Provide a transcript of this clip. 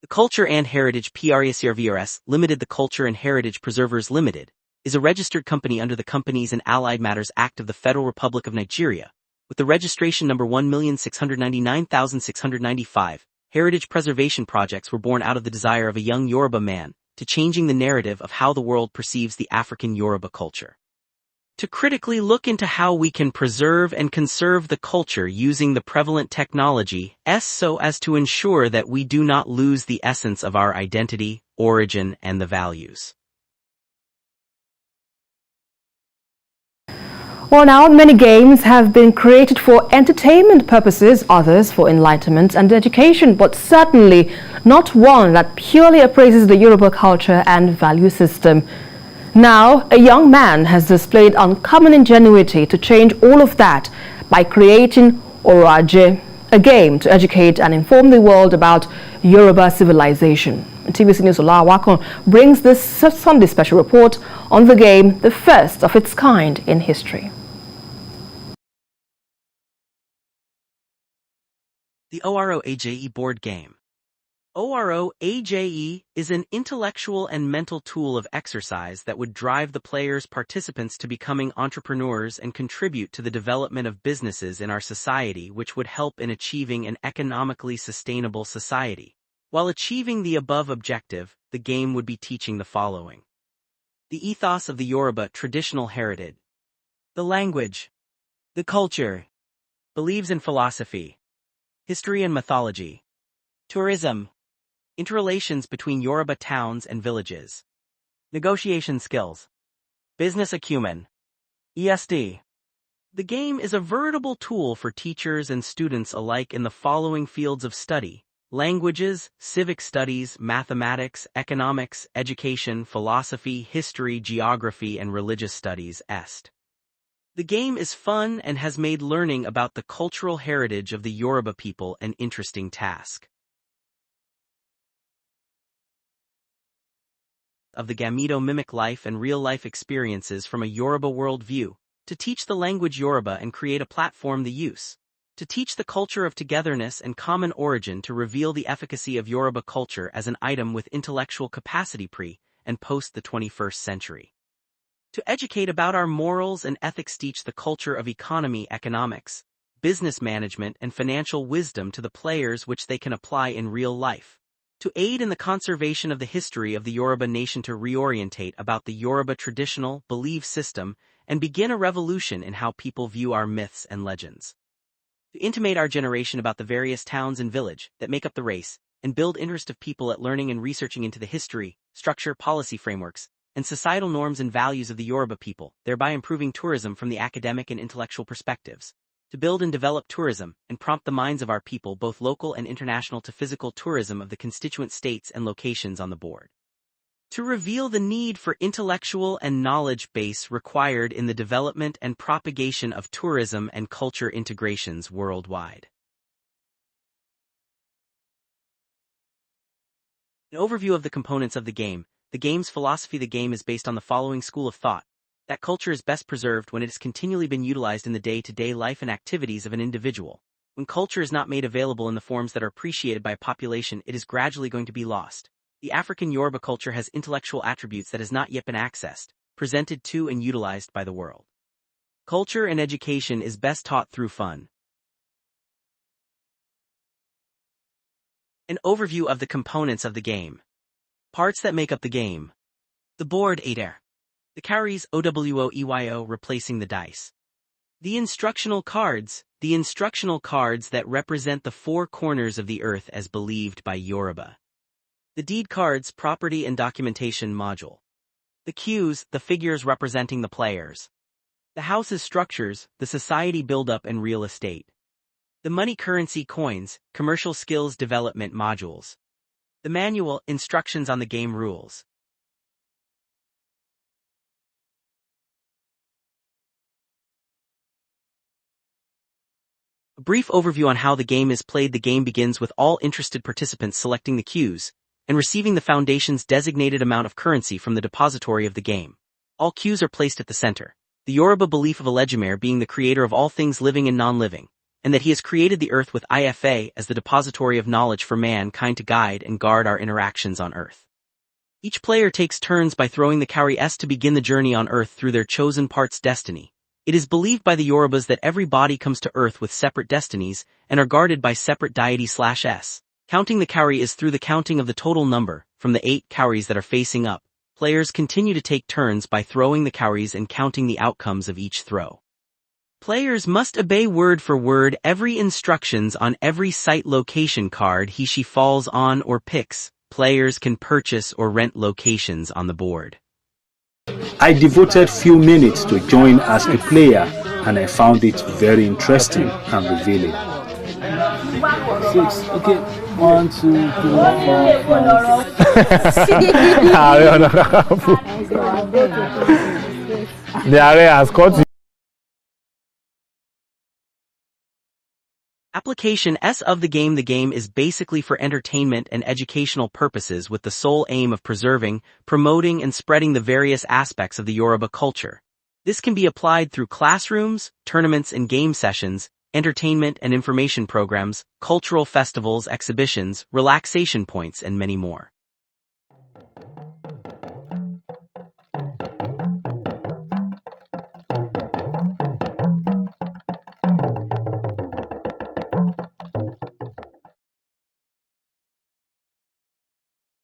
The Culture and Heritage PRESRVRS Limited. The Culture and Heritage Preservers Limited is a registered company under the Companies and Allied Matters Act of the Federal Republic of Nigeria, with the registration number 1,699,695. Heritage preservation projects were born out of the desire of a young Yoruba man to changing the narrative of how the world perceives the African Yoruba culture. To critically look into how we can preserve and conserve the culture using the prevalent technology so as to ensure that we do not lose the essence of our identity, origin, and the values. Well, now, many games have been created for entertainment purposes, others for enlightenment and education, but certainly not one that purely appraises the Yoruba culture and value system. Now, a young man has displayed uncommon ingenuity to change all of that by creating Oraje, a game to educate and inform the world about Yoruba civilization. TVC News Olawakon brings this Sunday special report on the game, the first of its kind in history. The ORO-AJE board game. ORO-AJE is an intellectual and mental tool of exercise that would drive the players' participants to becoming entrepreneurs and contribute to the development of businesses in our society, which would help in achieving an economically sustainable society. While achieving the above objective, the game would be teaching the following: the ethos of the Yoruba traditional heritage, the language, the culture, beliefs and philosophy, history and mythology, tourism, interrelations between Yoruba towns and villages, negotiation skills, business acumen, ESD. The game is a veritable tool for teachers and students alike in the following fields of study: languages, civic studies, mathematics, economics, education, philosophy, history, geography, and religious studies, est. The game is fun and has made learning about the cultural heritage of the Yoruba people an interesting task. Of the Gamido mimic life and real-life experiences from a Yoruba worldview, to teach the language Yoruba and create a platform the use, to teach the culture of togetherness and common origin, to reveal the efficacy of Yoruba culture as an item with intellectual capacity pre- and post the 21st century. To educate about our morals and ethics, teach the culture of economy, economics, business management, and financial wisdom to the players which they can apply in real life. To aid in the conservation of the history of the Yoruba nation, to reorientate about the Yoruba traditional belief system and begin a revolution in how people view our myths and legends. To intimate our generation about the various towns and village that make up the race, and build interest of people at learning and researching into the history, structure, policy frameworks, and societal norms and values of the Yoruba people, thereby improving tourism from the academic and intellectual perspectives. To build and develop tourism, and prompt the minds of our people, both local and international, to physical tourism of the constituent states and locations on the board. To reveal the need for intellectual and knowledge base required in the development and propagation of tourism and culture integrations worldwide. An overview of the components of the game. The game's philosophy. The game is based on the following school of thought: that culture is best preserved when it has continually been utilized in the day-to-day life and activities of an individual. When culture is not made available in the forms that are appreciated by a population, it is gradually going to be lost. The African Yoruba culture has intellectual attributes that has not yet been accessed, presented to, and utilized by the world. Culture and education is best taught through fun. An overview of the components of the game. Parts that make up the game. The board ADER. The carries OWOEYO replacing the dice. The instructional cards. The instructional cards that represent the four corners of the earth as believed by Yoruba. The deed cards, property and documentation module. The cues, the figures representing the players. The house's structures, the society buildup and real estate. The money currency coins, commercial skills development modules. The manual, instructions on the game rules. A brief overview on how the game is played. The game begins with all interested participants selecting the cues and receiving the foundation's designated amount of currency from the depository of the game. All cues are placed at the center. The Yoruba belief of Eledumare being the creator of all things living and non-living, and that he has created the Earth with IFA as the depository of knowledge for mankind to guide and guard our interactions on Earth. Each player takes turns by throwing the cowrie S to begin the journey on Earth through their chosen part's destiny. It is believed by the Yorubas that every body comes to Earth with separate destinies and are guarded by separate deity/S. Counting the cowrie is through the counting of the total number, from the 8 cowries that are facing up. Players continue to take turns by throwing the cowries and counting the outcomes of each throw. Players must obey word for word every instructions on every site location card he/she falls on or picks. Players can purchase or rent locations on the board. I devoted few minutes to join as a player, and I found it very interesting and revealing. 6. Okay. 1, 2, 3, 4, 5. The area has caught you. Application S of the game. The game is basically for entertainment and educational purposes with the sole aim of preserving, promoting and spreading the various aspects of the Yoruba culture. This can be applied through classrooms, tournaments and game sessions, entertainment and information programs, cultural festivals, exhibitions, relaxation points and many more.